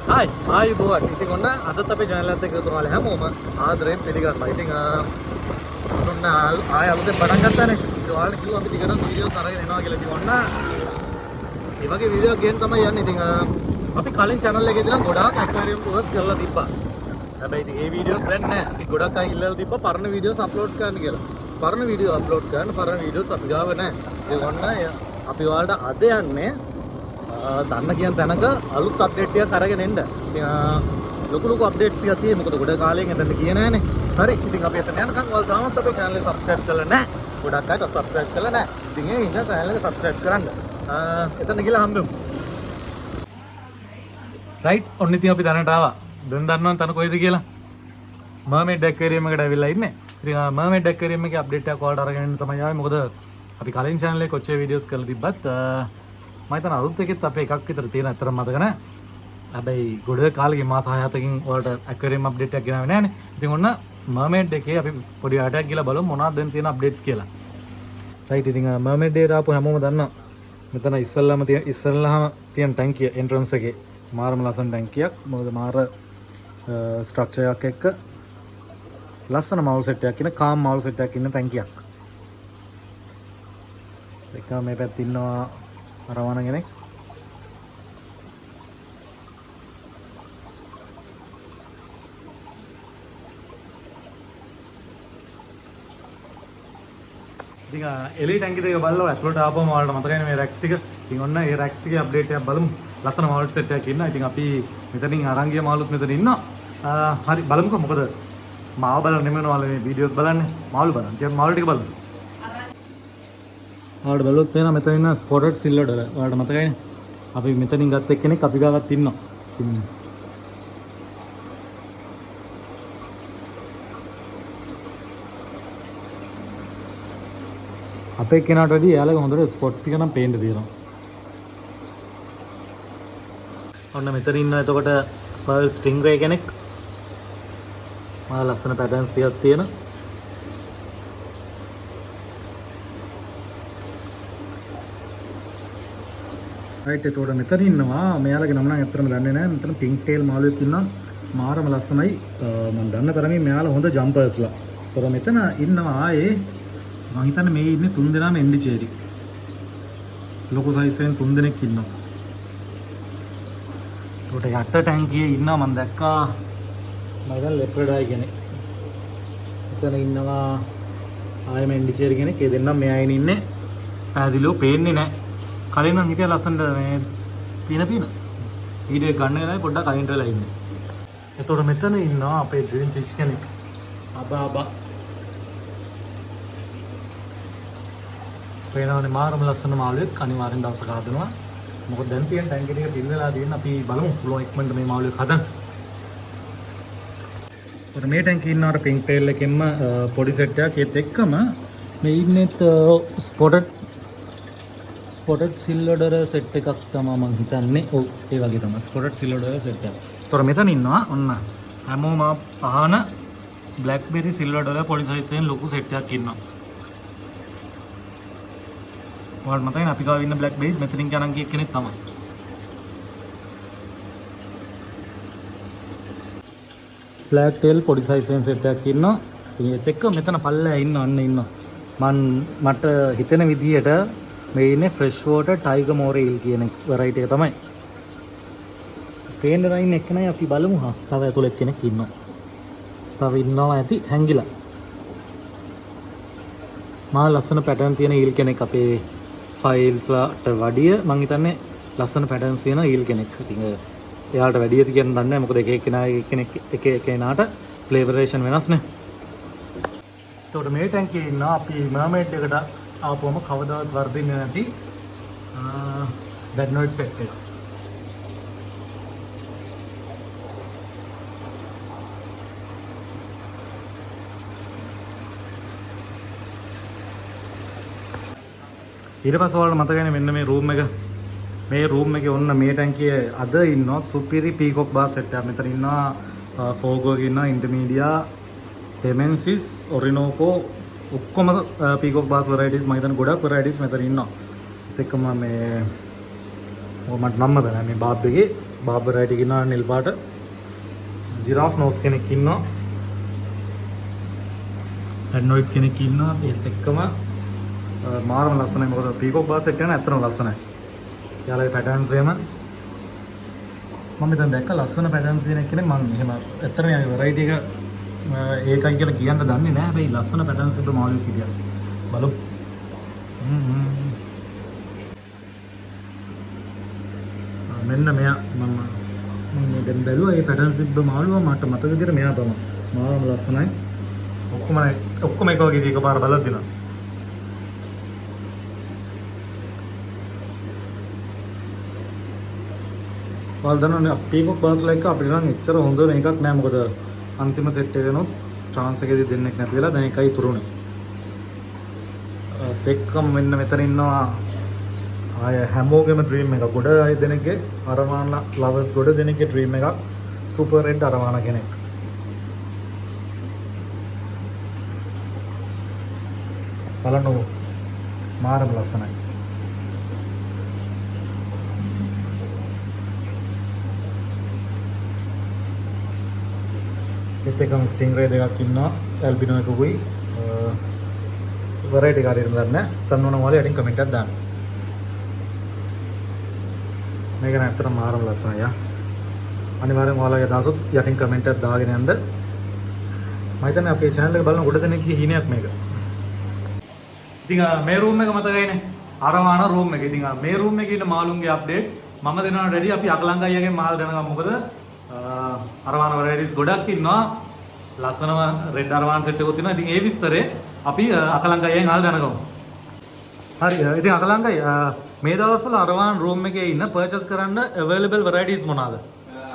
Hai, ආයුබෝවන්. ඉතින් ඔන්න අදත් අපේ channel එකත් එක්ක එකතු වෙලා හැමෝම ආදරයෙන් පිළිගන්නවා. ඉතින් ඔන්න ආය අලුතෙන් පටන් ගත්තානේ. ඒ ඔයාලට කිව්වා අපි දිගටම වීඩියෝස් අරගෙන එනවා කියලා. ඉතින් ඔන්න මේ වගේ වීඩියෝ ගෙන් තමයි යන්නේ. ඉතින් අපි කලින් channel එකේ ඉඳලා ගොඩාක් aquarium tours කරලා තිබ්බා. හැබැයි ඉතින් මේ වීඩියෝස් දැන් නැහැ. ඉතින් ගොඩක් අය ඉල්ලලා තිබ්බා පරණ වීඩියෝස් අප්ලෝඩ් කරන්න කියලා. පරණ වීඩියෝ අප්ලෝඩ් කරන්න පරණ වීඩියෝස් අපි ගාව නැහැ. ඒ ඔන්න අපි ඔයාලට අද යන්නේ දන්න කියන තැනක අලුත් අප්ඩේට් ටිකක් අරගෙන එන්න. ඉතින් ලොකු අප්ඩේට්ස් ටිකක් තියෙයි. මොකද ගොඩ කාලෙකින් එතන ගියේ නැහනේ. හරි. ඉතින් අපි එතන යනකම් ඔයාලා තාමත් අපේ channel එක subscribe කරලා නැහැ. ගොඩක් අය subscribe කරලා නැහැ. ඉතින් ඒ ඉන්න channel එක subscribe කරන්න. එතන ගිහලා හම්බෙමු. රයිට්. ඔන්න ඉතින් අපි දැනට ආවා. දැන් දන්නවද තන කොයිද කියලා? මර්මේඩ් aquarium එකට ඇවිල්ලා ඉන්නේ. ඉතින් මර්මේඩ් aquarium එකේ අප්ඩේට් එකක් ඔයාලට අරගෙන එන්න තමයි ආවේ. මොකද අපි කලින් channel එකේ කොච්චර වීඩියෝස් කරලා තිබ්බත් මම හිතන අලුත් එකෙත් අපේ එකක් විතර තියෙන අතරම මතක නැහැ. හැබැයි ගොඩ කාලෙකින් මාස 6-7කින් ඔයාලට aquarium update එකක් ගෙනාවේ නැහනේ. ඉතින් ඔන්න mermaid එකේ අපි පොඩි ආටයක් ගිහලා බලමු මොනවද දැන් තියෙන updates කියලා. right ඉතින් mermaid එකට ආපු හැමෝම දන්නවා. මෙතන ඉස්සල්ලාම තියෙන ටැංකිය entrance එකේ මාරම ලස්සන ටැංකියක්. මොකද මාර structure එකක් එක්ක ලස්සන මවුල් සෙට් එකක් ඉන්න calm මවුල් සෙට් එකක් ඉන්න ටැංකියක්. ඒක මේ පැත්තේ ඉන්නවා රවණ කෙනෙක්. ඉතින් එලි ටැංකි දෙක බලලා ඇතුළට ආපුවම ඔයාලට මතකයිනේ මේ රැක්ස් ටික. ඉතින් ඔන්න මේ රැක්ස් ටිකේ අප්ඩේට් එකක් බලමු. ලස්සන මාළු සෙට් එකක් ඉන්නවා. ඉතින් අපි මෙතනින් අරන් ගිය මාළුත් මෙතන ඉන්නවා. හරි බලමුකෝ මොකද මාව බලන්න නෙමෙයි ඔයාලා මේ වීඩියෝස් බලන්නේ. මාළු බලන්න. ඉතින් මාළු ටික බලමු. ඔයාලට බලුවොත් පේනවා මෙතන ඉන්න ස්පොටඩ් සිල්වර් වල. ඔයාලට මතකයිනේ. අපි මෙතනින් ගත්ත එක්කෙනෙක් අපි ගාවත් ඉන්නවා. අපේ කෙනාට වැඩි එයාලගේ හොඳට ස්පොට්ස් ටික නම් පේන්න තියෙනවා. ඔන්න මෙතන ඉන්න එතකොට පර්ල් ස්ටින්ග්රේ කෙනෙක්. මා ලස්සන පැටර්න්ස් ටිකක් තියෙන. රයිට් එතකොට මෙතන ඉන්නවා මෙයාලගේ නම නම් ඇත්තටම දන්නේ නැහැ. මෙතන පින්ක් ටේල් මාළුවෙක් ඉන්නවා. මාරම ලස්සනයි. මම දන්න තරමින් මෙයාලා හොඳ ජම්පර්ස්ලා. ඒතර මෙතන ඉන්නවා ආයේ මම හිතන්නේ මේ ඉන්නේ 3 දෙනාම එන්ඩිචේරි. ලොකු සයිස් එකෙන් 3 දෙනෙක් ඉන්නවා. ඒකට යට ටැංකියේ ඉන්නවා මම දැක්කා මම දැන් ලෙප්‍රඩායි කෙනෙක්. එතන ඉන්නවා ආයෙම එන්ඩිචේරි කෙනෙක්. ඒ දෙන්නම් මෙයා ඉන්නේ පැහැදිලිව පේන්නේ නැහැ. කලින් නම් හිටියා ලස්සනට මේ පින වීඩියෝ ගන්න වෙලාවේ පොඩ්ඩක් අයින්ට වෙලා ඉන්නේ. එතකොට මෙතන ඉන්නවා අපේ ඩ්‍රීම් ෆිෂ් කෙනෙක්. අබා පේනවනේ මාරම ලස්සන මාළුවෙක්. අනිවාර්යෙන් දවසක හදනවා. මොකද දැන් තියෙන ටැංකිය ටික පිල් වෙලා තියෙන අපි බලමු පුළුවන් ඉක්මනට මේ මාළුවෙක් හදන්න. ඒතර මේ ටැංකිය ඉන්නාර පින්ක් ටේල් එකෙන්ම පොඩි සෙට් එකක් ඒත් එක්කම මේ ඉන්නේත් ස්පොටඩ් සිල්වර් සෙට් එකක් තමයි මම හිතන්නේ. ඔව් ඒ වගේ තමයි ස්පොටඩ් සිල්වර් සෙට් එකක්. ඒතර මෙතන ඉන්නවා ඔන්න හැමෝම අහන බ්ලැක්බෙරි සිල්වර් පොඩි සයිස් එකෙන් ලොකු සෙට් එකක් ඉන්නවා. ඔයාලට මතකයි අපි ගාව ඉන්න බ්ලැක් බේස් මෙතනින් ගණන් ගිය කෙනෙක් තමයි. බ්ලැක් ටේල් පොඩි සයිස් එකෙන් සෙට් එකක් ඉන්නවා. ඒත් එක්ක මෙතන පල්ලෑ ඉන්නවා. මට හිතෙන විදිහට මේ ඉන්නේ ෆ්‍රෙෂ් වෝටර් ටයිගර් මෝරේ ඊල් කියන වෙරයිටි එක තමයි. පේන්න රයින් එක නයි අපි බලමු. තව ඇතුළේ කෙනෙක් ඉන්නවා. තව ඉන්නවා ඇති හැංගිලා. මා ලස්සන පැටර්න් තියෙන ඊල් කෙනෙක් අපේ ෆයිල්ස් වලට වඩිය මං හිතන්නේ ලස්සන පැටර්න්ස් තියෙන ඊල් කෙනෙක්. ඉතින් එයාට වැඩියද කියන දන්නේ නැහැ. මොකද එක එක්කෙනාට ෆ්ලේවරේෂන් වෙනස් නේ. ඒතකොට මේ ටැංකියේ ඉන්නවා අපි මර්මේඩ් එකට ආපුවම කවදාවත් වර්ධින්නේ නැති ඩැඩ්නොයිඩ් සෙට් එක. ඊට පස්සේ ඔයාලට මතකයිනේ මෙන්න මේ රූම් එක. මේ රූම් එකේ ඔන්න මේ ටැංකියේ අද ඉන්නවා සුපිරි පීකොක් බාස් සෙට් එකක්. මෙතන ඉන්නවා ෆෝගෝ ඉන්නවා ඉන්ටර්මීඩියා හෙමෙන්සිස් ඔරිනෝකෝ ඔක්කොම පීකොක් බාස් වෙරයිටිස් මම හිතන්නේ ගොඩක් වෙරයිටිස් මෙතන ඉන්නවා. ඒත් එක්කම මේ මට නම්ම බෑ මේ බාබ් එකේ බාබර් රයිට් එකේ ඉන්නවා නිල් පාට. ජිරාෆ් නෝස් කෙනෙක් ඉන්නවා. හැඩ්නොයිඩ් කෙනෙක් ඉන්නවා. ඒත් එක්කම මාරම ලස්සනයි. මොකද පීකෝක් බාස් එක යන ඇත්තටම ලස්සනයි. යාළුවගේ පැටර්න්ස් එහෙම මම මෙතන දැක්ක ලස්සන පැටර්න්ස් දෙන කෙනෙක් මම එහෙම ඇත්තටම යාගේ වෙරයිටි එක ඒකයි කියලා කියන්න දන්නේ නැහැ. හැබැයි ලස්සන පැටර්න්ස් තිබ්බ මාළුවෙක් හිටියා. බලමු. මෙන්න මෙයා මම දැන් බැලුවා මේ පැටර්න්ස් තිබ්බ මාළුවා මට මතක විදිහට මෙයා තමයි. මාරම ලස්සනයි. ඔක්කොම එක වගේ දී එකපාර බලලා දෙනවා. වල් දන්නවනේ පීකෝක් බාස්ලා එක අපිට නම් එච්චර හොඳ එකක් නෑ. මොකද අන්තිම සෙට් එකේනොත් chance එකේදී දෙන්නෙක් නැති වෙලා දැන් එකයි තුරුනේ. පෙක්කම් මෙන්න මෙතන ඉන්නවා. ආය හැමෝගෙම ඩ්‍රීම් එක. ගොඩ අය දෙනෙක්ගේ අරමාන ලවර්ස් ගොඩ දෙනෙක්ගේ ඩ්‍රීම් එකක්. සුපර් රෙඩ් අරමාන කෙනෙක්. බලන්න මාරම ලස්සනයි. එකම ස්ටින්ග්රේ දෙකක් ඉන්නවා. ඇල්බිනෝ එකකුයි වෙරයිටි කාරියම් ගන්න. තන්නවන වල යටින් කමෙන්ට් එකක් දාන්න. මේක නම් ඇත්තටම මාරම ලස්සනයි යා. අනිවාර්යෙන් ඔයාලගේ දාසොත් යටින් කමෙන්ට් එකක් දාගෙන යන්න. මම හිතන්නේ අපේ channel එක බලන ගොඩ දෙනෙක්ගේ හිණයක් මේක. ඉතින් මේ රූම් එක මතකයිනේ. අරවාන රූම් එක. ඉතින් මේ රූම් එකේ ඉන්න මාළුන්ගේ අප්ඩේට්ස් මම දෙනවා රෙඩි. අපි අකලංක අයියාගේ මාල් දැනගමු. මොකද අරවාන වෙරයිටිස් ගොඩක් ඉන්නවා. ලස්සනම රෙඩ් අරවාන සෙට් එකක් තියෙනවා. ඉතින් ඒ විස්තරේ අපි අකලංක අයියාගෙන් අහලා දැනගමු. හරි. ඉතින් අකලංක අයියා මේ දවස්වල අරවාන රූම් එකේ ඉන්න පර්චේස් කරන්න available varieties මොනවාද?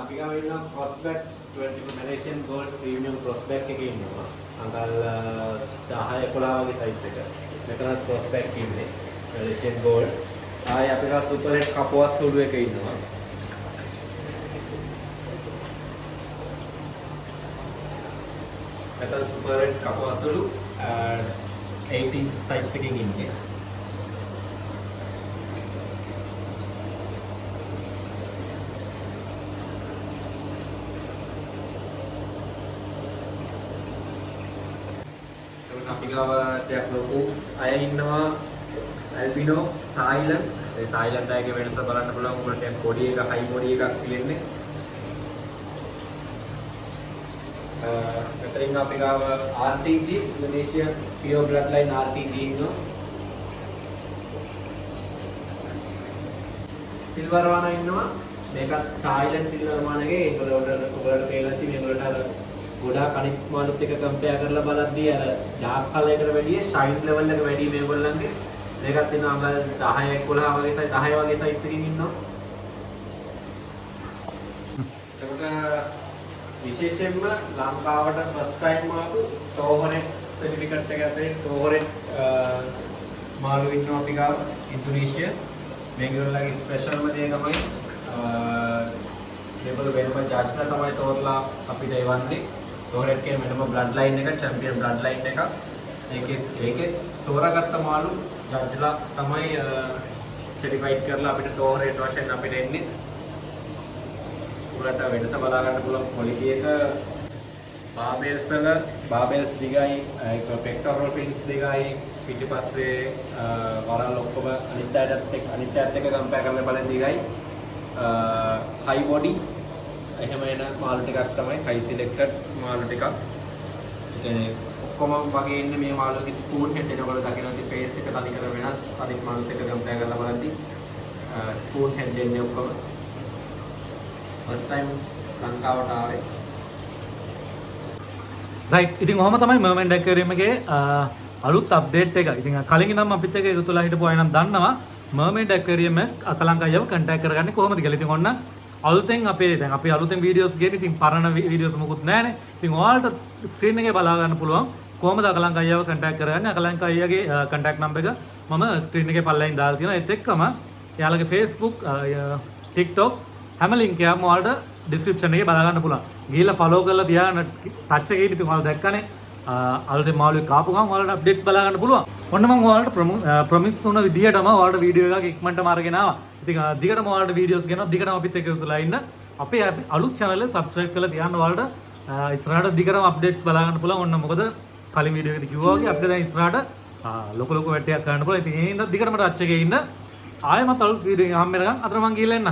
අපි ගාව ඉන්න crossback 20 Malaysian gold premium crossback එකේ ඉන්නවා. අඟල් 10 11 වගේ size එක. මෙතන crossback ඉන්නේ. Malaysian gold. ආයි අපි ගාව super red කපුවස් සුළු එක ඉන්නවා. මෙතන super red කපුවස් සුළු 8 inch size එකකින් ඉන්නේ. අපි ගාව ටිකක් ලොකු අය ඉන්නවා. ඇල්බිනෝ තායිලන්ඩ්. ඒ තායිලන්ඩ් අයගේ වෙනස බලන්න පුළුවන්. උඹට ටිකක් බොඩි එක හයි බොඩි එකක් තියෙන්නේ. මෙතනින් අපි ගාව RTG ඉන්ඩෝනේෂියා පියෝ බ්ලඩ් ලයින් RTG ඉන්නවා. සිල්වර් වානා ඉන්නවා. මේකත් තායිලන්ඩ් සිල්වර් වානාගේ ඔයගොල්ලන්ට තේරෙලා තියෙන මේගොල්ලන්ට අර ගොඩාක් අනිත් මාළුත් එක්ක කම්පෙයාර් කරලා බලද්දී අර ඩාර්ක් කලර් එකට වැඩිය ෂයින් ලෙවල් එක වැඩි මේගොල්ලන්ගේ. මේකත් ඉන්නවා අඟල් 10 11 වගේ සයිස් 10 වගේ සයිස් එකකින් ඉන්නවා. එතකොට විශේෂයෙන්ම ලංකාවට ෆස්ට් ටයිම් ආපු ටෝහරෙට් සර්ටිෆිකට් එක ඇතුලේ ටෝහරෙට් මාළු ඉන්නවා අපි ගාව ඉන්ඩෝනේෂියා. මේගොල්ලන්ගේ ස්පෙෂල්ම දේ තමයි මේගොල්ලෝ වෙනම ජාජ්ලා තමයි තෝරලා අපිට එවන්නේ. ටෝරෙට් කියන වෙනම බ්ලඩ් ලයින් එක, චැම්පියන් බ්ලඩ් ලයින් එකක්. ඒකේ තෝරාගත්ත මාළු ජාජ්ලා තමයි සර්ටිෆයිඩ් කරලා අපිට ටෝරෙට් වශයෙන් අපිට එන්නේ. උගලට වෙනස බලා ගන්න පුළුවන් ක්වොලිටි එක. බාබෙල්ස් දිගයි, ඒක පෙක්ටෝරල් පින්ස් දිගයි. පිටිපස්සේ වරල් ඔක්කොම අනිත් පැත්තත් එක්ක කම්පෙයාර් කරලා බලන දිගයි. high body එහෙම එන මාළු ටිකක් තමයි high selected මාළු ටිකක්. ඒ කියන්නේ ඔක්කොම වගේ ඉන්නේ මේ මාළුගේ ස්පූන් හෙඩ් එනකොට දකින්නදී ෆේස් එක තනි කර වෙනස්. අනිත් මාළුත් එක්ක කම්පෙයාර් කරලා බලද්දී ස්පූන් හෙඩ් එන්නේ ඔක්කොම. first time ලංකාවට ආවේ. right. ඉතින් ඔහොම තමයි mermaid aquarium එකේ අලුත් අප්ඩේට් එක. ඉතින් කලින් නම් අපිත් එක්ක එකතුලා හිටපු අය නම් දන්නවා mermaid aquarium එක අකලංක අයව contact කරගන්නේ කොහොමද කියලා. ඉතින් ඔන්න අලුතෙන් දැන් අපි අලුතෙන් වීඩියෝස් ගේන. ඉතින් පරණ වීඩියෝස් මොකුත් නැහැනේ. ඉතින් ඔයාලට ස්ක්‍රීන් එකේ බලා ගන්න පුළුවන් කොහොමද අකලංක අයව contact කරගන්නේ. අකලංක අයගේ contact number එක මම ස්ක්‍රීන් එකේ පල්ලෙන් දාලා තියෙනවා. ඒත් එක්කම එයාලගේ Facebook, TikTok හැම link එකක්ම ඔයාලට description එකේ බලා ගන්න පුළුවන්. ගිහිල්ලා follow කරලා තියාගන්න touch එකේ ඉතින් ඔයාලා දැක්කනේ. අලුතෙන් මාළුවෙක් ආපු ගමන් ඔයාලට අප්ඩේට්ස් බලා ගන්න පුළුවන්. ඔන්න මම ඔයාලට ප්‍රොමිස් වුණ විදියටම ඔයාලට වීඩියෝ එකක් ඉක්මනටම අරගෙන ආවා. ඉතින් දිගටම ඔයාලට වීඩියෝස් ගෙනවා දිගටම අපිත් එක්ක එකතුලා ඉන්න. අපේ අලුත් channel එක subscribe කරලා තියන්න ඔයාලට ඉස්සරහට දිගටම updates බලා ගන්න පුළුවන්. ඔන්න මොකද කලින් වීඩියෝ එකේදී කිව්වා වගේ අපිට දැන් ඉස්සරහට ලොකු වැටයක් ගන්න පුළුවන්. ඉතින් ඒ හින්දා දිගටම ටච් එකේ ඉන්න. ආයෙමත් අලුත් වීඩියෝ එකකින් හම්බ වෙනකන් අතන මං ගිහලා එන්න.